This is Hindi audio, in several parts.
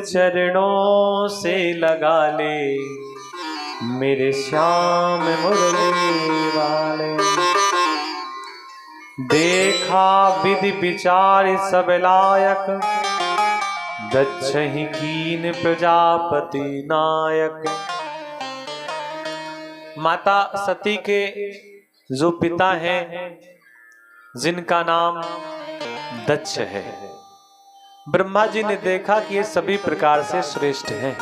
चरणों से लगा ले मेरे श्याम मुरली वाले। देखा विधि विचार सब लायक दक्ष ही कीन प्रजापति नायक। माता सती के जो पिता हैं जिनका नाम दक्ष है, ब्रह्मा जी ने देखा कि ये सभी प्रकार से श्रेष्ठ हैं,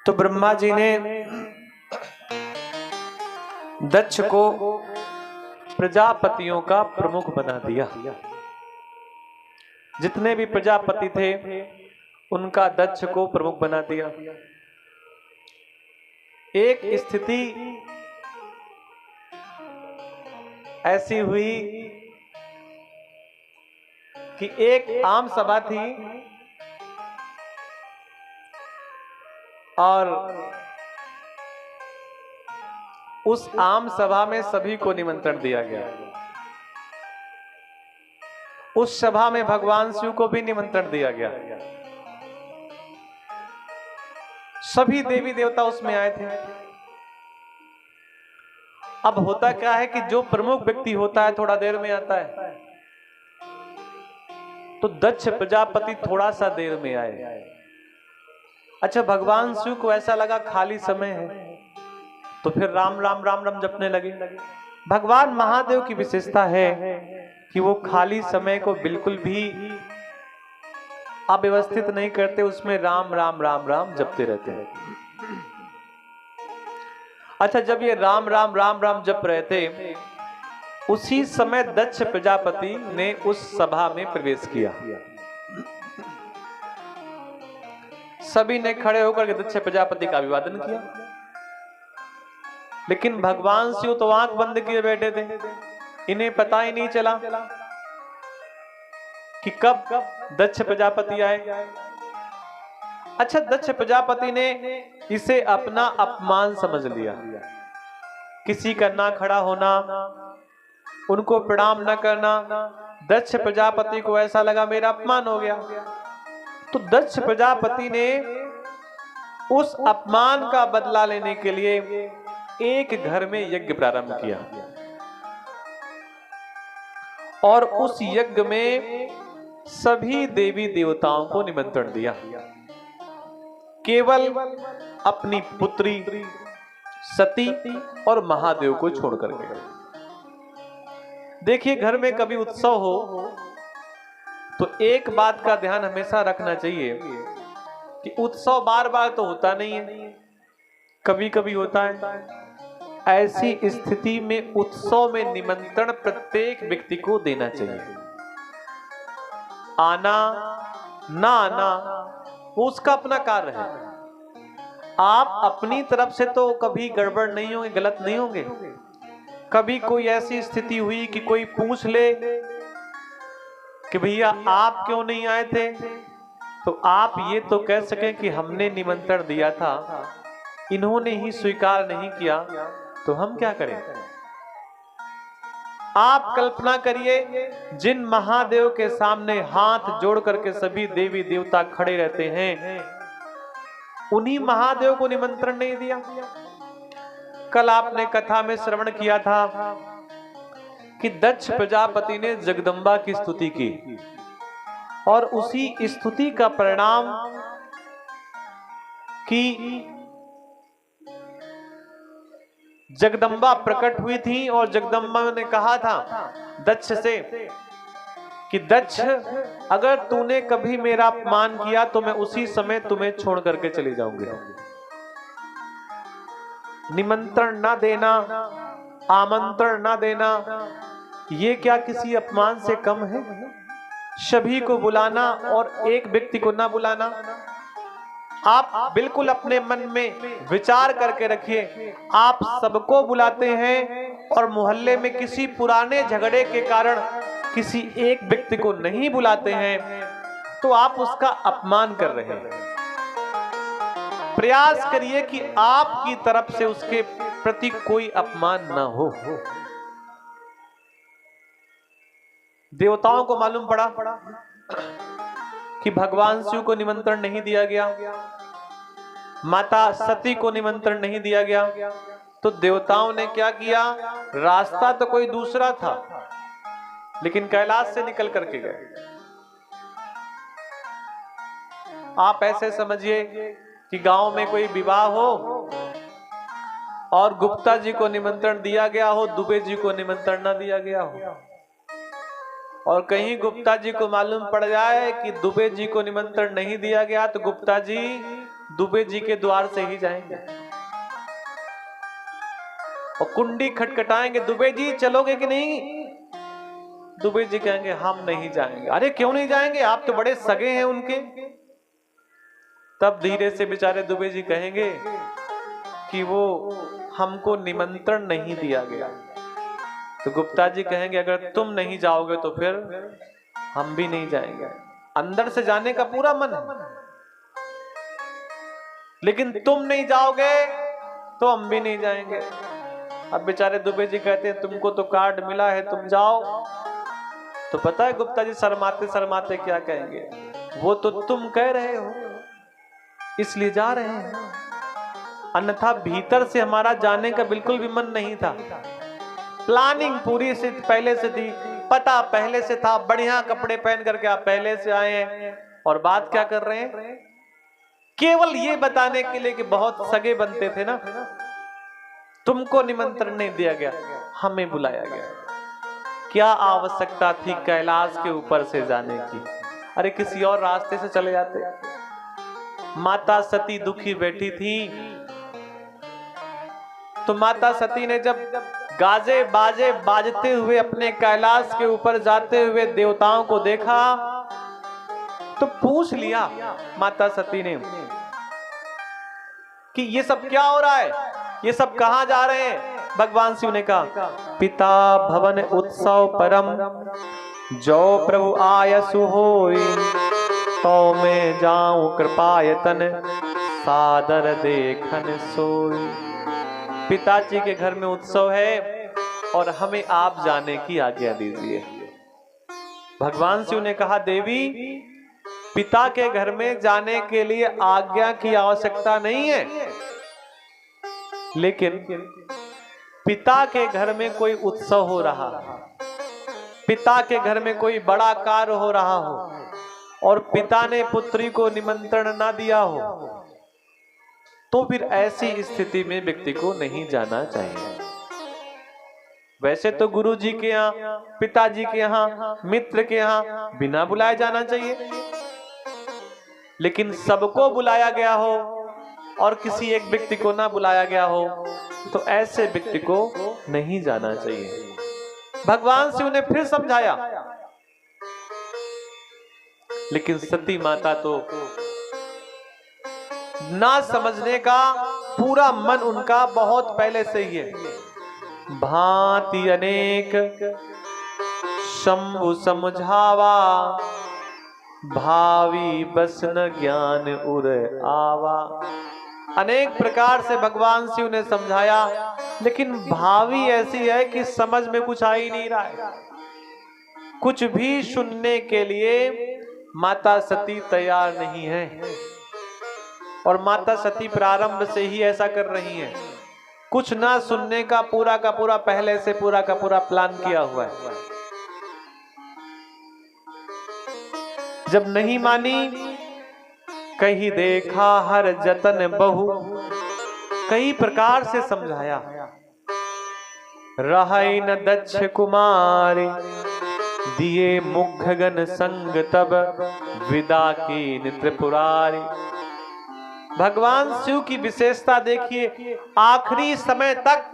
तो ब्रह्मा जी ने दक्ष को प्रजापतियों का प्रमुख बना दिया। जितने भी प्रजापति थे उनका दक्ष को प्रमुख बना दिया। एक स्थिति ऐसी हुई कि एक आम सभा थी और उस आम सभा में सभी को निमंत्रण दिया गया। उस सभा में भगवान शिव को भी निमंत्रण दिया गया। सभी देवी देवता उसमें आए थे। अब होता क्या है कि जो प्रमुख व्यक्ति होता है थोड़ा देर में आता है, तो दक्ष प्रजापति थोड़ा सा देर में आए। अच्छा, भगवान शिव को ऐसा लगा खाली समय है, तो फिर राम राम राम राम जपने लगे। भगवान महादेव की विशेषता है कि वो खाली समय को बिल्कुल भी अव्यवस्थित नहीं करते, उसमें राम राम राम राम जपते रहते हैं। अच्छा, जब ये राम राम राम राम जप रहे थे, उसी समय दक्ष प्रजापति ने उस सभा में प्रवेश किया। सभी ने खड़े होकर के दक्ष प्रजापति का अभिवादन किया, लेकिन भगवान शिव तो आंख बंद किए बैठे थे। इन्हें पता ही नहीं चला कि कब दक्ष प्रजापति आए। अच्छा, दक्ष प्रजापति ने इसे अपना अपमान समझ लिया। किसी का ना खड़ा होना, उनको प्रणाम न करना, दक्ष प्रजापति को ऐसा लगा मेरा अपमान हो गया। तो दक्ष प्रजापति ने उस अपमान का बदला लेने के लिए एक घर में यज्ञ प्रारंभ किया और उस यज्ञ में सभी देवी देवताओं को निमंत्रण दिया, केवल अपनी पुत्री सती और महादेव को छोड़ करके। देखिए, घर में कभी उत्सव हो तो एक बात का ध्यान हमेशा रखना चाहिए कि उत्सव बार बार तो होता नहीं है, कभी कभी होता है। ऐसी स्थिति में उत्सव में निमंत्रण प्रत्येक व्यक्ति को देना चाहिए। आना ना आना वो उसका अपना कार्य है। आप अपनी तरफ से तो कभी गड़बड़ नहीं होंगे, गलत नहीं होंगे। कभी कोई ऐसी स्थिति हुई कि कोई पूछ ले कि भैया आप क्यों नहीं आए थे, तो आप ये तो कह सकें कि हमने निमंत्रण दिया था, इन्होंने ही स्वीकार नहीं किया, तो हम क्या करें। आप कल्पना करिए, जिन महादेव के सामने हाथ जोड़ करके सभी देवी देवता खड़े रहते हैं, उन्हीं महादेव को निमंत्रण नहीं दिया। कल आपने कथा में श्रवण किया था कि दक्ष प्रजापति ने जगदम्बा की स्तुति की और उसी स्तुति का परिणाम कि जगदम्बा प्रकट हुई थी और जगदम्बा ने कहा था दक्ष से कि दक्ष, अगर तूने कभी मेरा अपमान किया तो मैं उसी समय तुम्हें छोड़ करके चली जाऊंगी। निमंत्रण ना देना, आमंत्रण ना देना, ये क्या किसी अपमान से कम है? सभी को बुलाना और एक व्यक्ति को ना बुलाना। आप बिल्कुल अपने मन में विचार करके रखिए, आप सबको बुलाते हैं और मोहल्ले में किसी पुराने झगड़े के कारण किसी एक व्यक्ति को नहीं बुलाते हैं, तो आप उसका अपमान कर रहे हैं। प्रयास करिए कि आपकी तरफ से उसके प्रति कोई अपमान ना हो। देवताओं को मालूम पड़ा कि भगवान शिव को निमंत्रण नहीं दिया गया, माता सती को निमंत्रण नहीं दिया गया, तो देवताओं ने क्या किया, रास्ता तो कोई दूसरा था लेकिन कैलाश से निकल करके गए। आप ऐसे समझिए कि गांव में कोई विवाह हो और गुप्ता जी को निमंत्रण दिया गया हो, दुबे जी को निमंत्रण ना दिया गया हो, और कहीं गुप्ता जी को मालूम पड़ जाए कि दुबे जी को निमंत्रण नहीं दिया गया, तो गुप्ता जी दुबे जी के द्वार से ही जाएंगे और कुंडी खटखटाएंगे, दुबे जी चलोगे कि नहीं? दुबे जी कहेंगे हम नहीं जाएंगे। अरे क्यों नहीं जाएंगे, आप तो बड़े सगे हैं उनके। तब धीरे से बेचारे दुबे जी कहेंगे कि वो हमको निमंत्रण नहीं दिया गया। तो गुप्ता जी कहेंगे अगर तुम नहीं जाओगे तो फिर हम भी नहीं जाएंगे। अंदर से जाने का पूरा मन है, लेकिन तुम नहीं जाओगे तो हम भी नहीं जाएंगे। अब बेचारे दुबे जी कहते हैं तुमको तो कार्ड मिला है, तुम जाओ। तो पता है गुप्ता जी शर्माते शर्माते क्या कहेंगे, वो तो तुम कह रहे हो इसलिए जा रहे हैं, अन्यथा भीतर से हमारा जाने का बिल्कुल भी मन नहीं था। प्लानिंग पूरी से पहले से थी, पता पहले से था, बढ़िया कपड़े पहन करके आप पहले से आए हैं, और बात क्या कर रहे हैं, केवल ये बताने के लिए कि बहुत सगे बनते थे ना, तुमको निमंत्रण नहीं दिया गया, हमें बुलाया गया। क्या आवश्यकता थी कैलाश के ऊपर से जाने की? अरे किसी और रास्ते से चले जाते। माता सती दुखी बैठी थी, तो माता सती ने जब गाजे बाजे बाजते हुए अपने कैलाश के ऊपर जाते हुए देवताओं को देखा, तो पूछ लिया माता सती ने कि ये सब क्या हो रहा है, ये सब कहां जा रहे हैं? भगवान शिव ने कहा पिता भवन उत्सव परम, जो प्रभु आयसु होय, तो मैं जाऊं कृपायतन, सादर देखन सोई। पिताजी के घर में उत्सव है और हमें आप जाने की आज्ञा दीजिए। भगवान शिव ने कहा देवी, पिता के घर में जाने के लिए आज्ञा की आवश्यकता नहीं है, लेकिन पिता के घर में कोई उत्सव हो रहा, पिता के घर में कोई बड़ा कार्य हो रहा हो और पिता ने पुत्री को निमंत्रण ना दिया हो, तो फिर ऐसी स्थिति में व्यक्ति को नहीं जाना चाहिए। वैसे तो गुरु जी के यहाँ, पिताजी के यहाँ, मित्र के यहाँ बिना बुलाए जाना चाहिए, लेकिन सबको बुलाया गया हो और किसी एक व्यक्ति को ना बुलाया गया हो, तो ऐसे व्यक्ति को नहीं जाना चाहिए। भगवान शिव ने फिर समझाया, लेकिन सती माता तो ना समझने का पूरा मन उनका बहुत पहले से ही है। भांति अनेक शंभु समझावा, भावी बस न ज्ञान उर आवा। अनेक प्रकार से भगवान शिव ने समझाया, लेकिन भावी ऐसी है कि समझ में कुछ आ ही नहीं रहा है। कुछ भी सुनने के लिए माता सती तैयार नहीं है, और माता सती प्रारंभ से ही ऐसा कर रही हैं। कुछ ना सुनने का पूरा पहले से पूरा का पूरा प्लान किया हुआ है। जब नहीं मानी, कहीं देखा हर जतन बहु, कई प्रकार से समझाया। रहे न दक्ष कुमारी, दिए मुखगन संग तब, विदा की त्रिपुरारी। भगवान शिव की विशेषता देखिए, आखिरी समय तक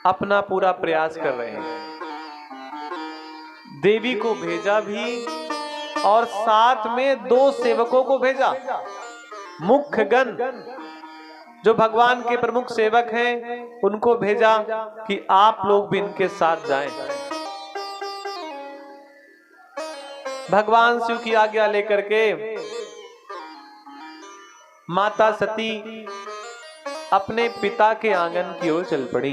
अपना पूरा प्रयास कर रहे हैं। देवी को भेजा भी और साथ में 2 सेवकों को भेजा, मुख्यगण जो भगवान के प्रमुख सेवक हैं उनको भेजा कि आप लोग भी इनके साथ जाएं। भगवान शिव की आज्ञा लेकर के माता सती अपने पिता के आंगन की ओर चल पड़ी।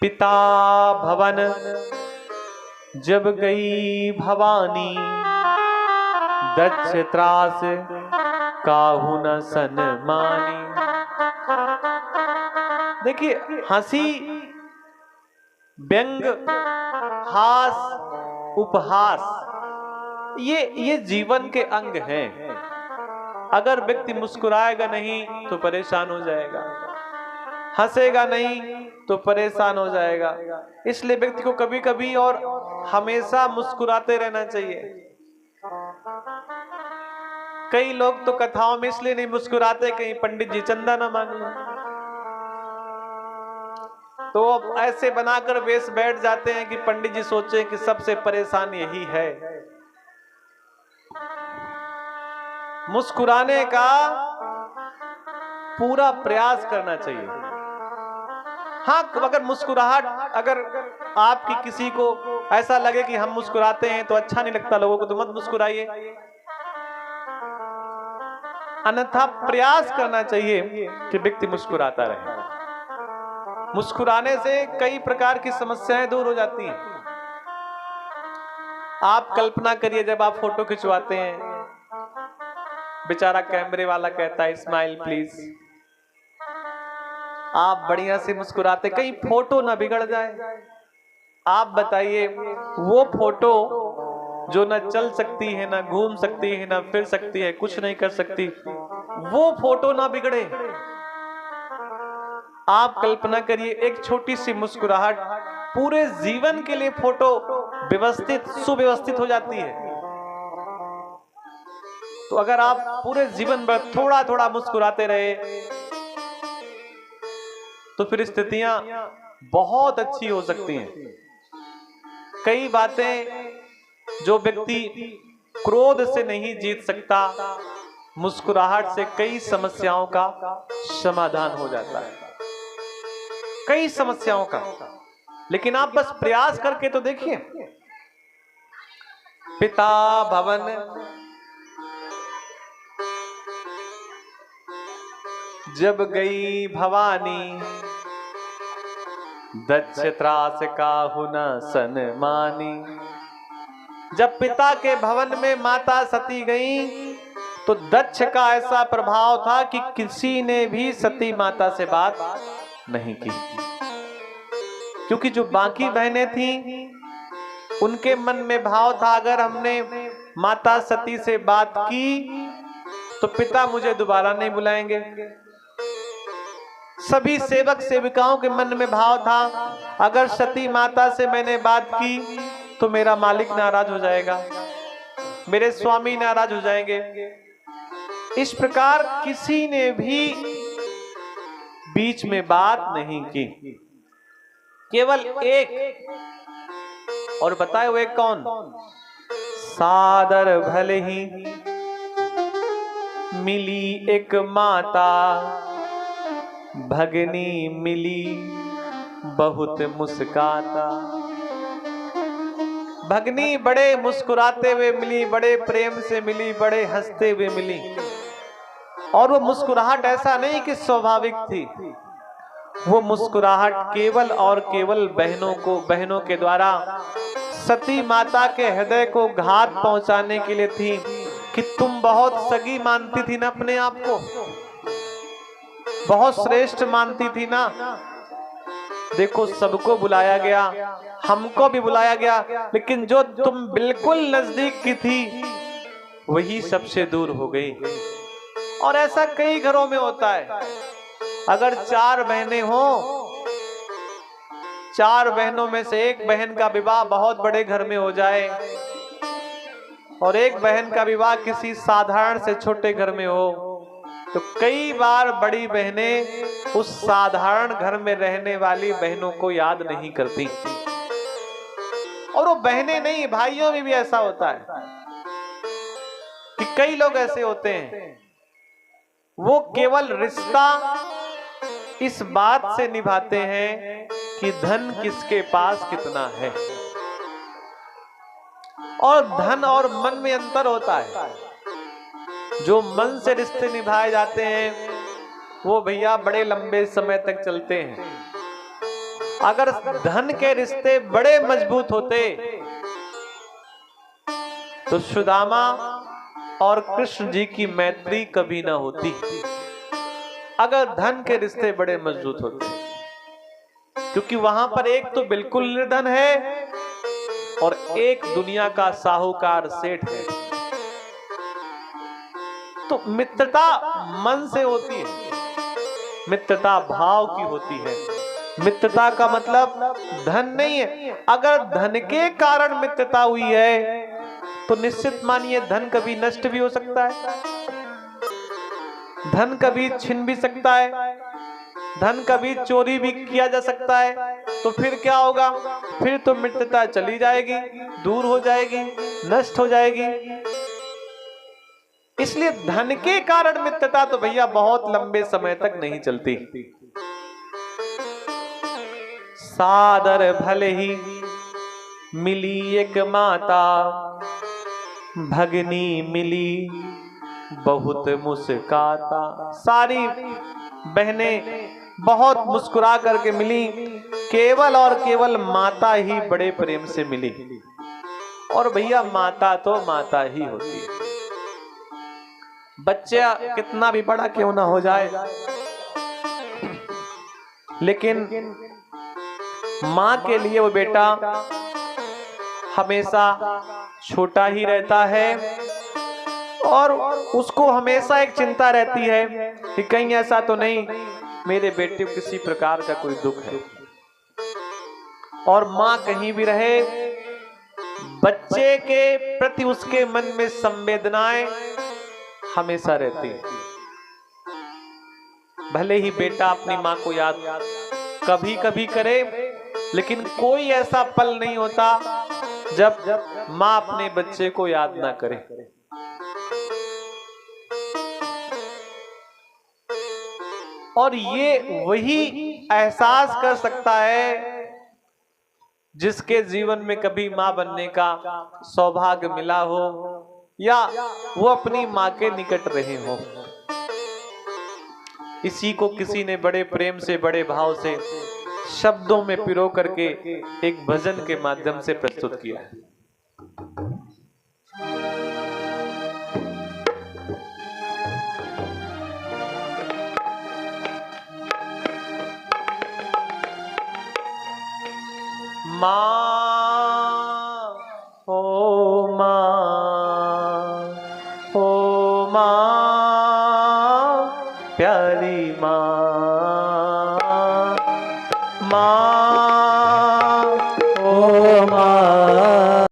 पिता भवन जब गई भवानी, दक्ष त्रास काहू न सन्मानी। देखिए, हंसी, व्यंग, हास, उपहास, ये जीवन के अंग हैं। अगर व्यक्ति मुस्कुराएगा नहीं तो परेशान हो जाएगा, हंसेगा नहीं तो परेशान हो जाएगा। इसलिए व्यक्ति को कभी कभी और हमेशा मुस्कुराते रहना चाहिए। कई लोग तो कथाओं में इसलिए नहीं मुस्कुराते कहीं पंडित जी चंदा ना मांग लो, तो अब ऐसे बनाकर वेश बैठ जाते हैं कि पंडित जी सोचे कि सबसे परेशान यही है। मुस्कुराने का पूरा प्रयास करना चाहिए। हाँ, अगर मुस्कुराहट, अगर आपकी किसी को ऐसा लगे कि हम मुस्कुराते हैं तो अच्छा नहीं लगता लोगों को, तो मत मुस्कुराइए। अन्यथा प्रयास करना चाहिए कि व्यक्ति मुस्कुराता रहे। मुस्कुराने से कई प्रकार की समस्याएं दूर हो जाती हैं। आप कल्पना करिए, जब आप फोटो खिंचवाते हैं, बेचारा कैमरे वाला कहता है स्माइल प्लीज, आप बढ़िया से मुस्कुराते, कहीं फोटो ना बिगड़ जाए। आप बताइए, वो फोटो जो ना चल सकती है, ना घूम सकती है, ना फिर सकती है, कुछ नहीं कर सकती, वो फोटो ना बिगड़े। आप कल्पना करिए, एक छोटी सी मुस्कुराहट पूरे जीवन के लिए फोटो व्यवस्थित, सुव्यवस्थित हो जाती है। तो अगर आप पूरे जीवन भर थोड़ा थोड़ा मुस्कुराते रहे तो फिर स्थितियां बहुत अच्छी हो सकती हैं। कई बातें जो व्यक्ति क्रोध से नहीं जीत सकता, मुस्कुराहट से कई समस्याओं का समाधान हो जाता है, कई समस्याओं का। लेकिन आप बस प्रयास करके तो देखिए। पिता भवन जब गई भवानी, दक्ष त्रास काहू न सन्मानी। जब पिता के भवन में माता सती गई तो दक्ष का ऐसा प्रभाव था कि किसी ने भी सती माता से बात नहीं की, क्योंकि जो बाकी बहनें थीं उनके मन में भाव था, अगर हमने माता सती से बात की तो पिता मुझे दोबारा नहीं बुलाएंगे। सभी सेवक सेविकाओं के मन में भाव था, अगर सती माता से मैंने बात की तो मेरा मालिक नाराज हो जाएगा, मेरे स्वामी नाराज हो जाएंगे। इस प्रकार किसी ने भी बीच में बात नहीं की, केवल एक, और बताए वो एक कौन? सादर भले ही मिली एक माता, भगनी मिली बहुत मुस्काता। भगनी बड़े मुस्कुराते हुए मिली, बड़े प्रेम से मिली, बड़े हंसते हुए मिली। और वो मुस्कुराहट ऐसा नहीं कि स्वाभाविक थी, वो मुस्कुराहट केवल और केवल बहनों के द्वारा सती माता के हृदय को घात पहुंचाने के लिए थी, कि तुम बहुत सगी मानती थी ना अपने आप को, बहुत श्रेष्ठ मानती थी ना। देखो, सबको बुलाया गया, हमको भी बुलाया गया, लेकिन जो तुम बिल्कुल नजदीक की थी वही सबसे दूर हो गई। और ऐसा कई घरों में होता है। अगर 4 बहनें हो, 4 बहनों में से एक बहन का विवाह बहुत बड़े घर में हो जाए और एक बहन का विवाह किसी साधारण से छोटे घर में हो, तो कई बार बड़ी बहनें उस साधारण घर में रहने वाली बहनों को याद नहीं करती। और वो बहनें नहीं, भाइयों में भी ऐसा होता है कि कई लोग ऐसे होते हैं, वो केवल रिश्ता इस बात से निभाते हैं कि धन किसके पास कितना है। और धन और मन में अंतर होता है। जो मन से रिश्ते निभाए जाते हैं वो भैया बड़े लंबे समय तक चलते हैं। अगर धन के रिश्ते बड़े मजबूत होते तो सुदामा और कृष्ण जी की मैत्री कभी ना होती अगर धन के रिश्ते बड़े मजबूत होते, क्योंकि वहां पर एक तो बिल्कुल निर्धन है और एक दुनिया का साहूकार सेठ है। तो मित्रता मन से होती है, मित्रता भाव की होती है। मित्रता का मतलब धन नहीं है। अगर धन के कारण मित्रता हुई है तो निश्चित मानिए धन कभी नष्ट भी हो सकता है, धन कभी छिन भी सकता है, धन कभी चोरी भी किया जा सकता है। तो फिर क्या होगा? फिर तो मित्रता चली जाएगी, दूर हो जाएगी, नष्ट हो जाएगी। इसलिए धन के कारण मित्रता तो भैया बहुत लंबे समय तक नहीं चलती। सादर भले ही मिली एक माता, भगनी मिली बहुत मुस्काता। सारी बहनें बहुत मुस्कुरा करके मिली, केवल और केवल माता ही बड़े प्रेम से मिली। और भैया माता तो माता ही होती है। बच्चा कितना भी बड़ा क्यों ना हो जाए, लेकिन मां के लिए वो बेटा हमेशा छोटा ही रहता है और उसको हमेशा एक चिंता रहती है कि कहीं ऐसा तो नहीं मेरे बेटे को किसी प्रकार का कोई दुख है। और मां कहीं भी रहे, बच्चे के प्रति उसके मन में संवेदनाएं हमेशा रहती है। भले ही बेटा अपनी मां को याद कभी कभी करे, लेकिन कोई ऐसा पल नहीं होता जब मां अपने बच्चे को याद ना करे। और ये वही एहसास कर सकता है जिसके जीवन में कभी मां बनने का सौभाग्य मिला हो या वो अपनी मां के निकट रहे हो। इसी को किसी ने बड़े प्रेम से, बड़े भाव से शब्दों में पिरो करके एक भजन के माध्यम से प्रस्तुत किया है। माँ ओ माँ, ओ माँ प्यारी माँ, माँ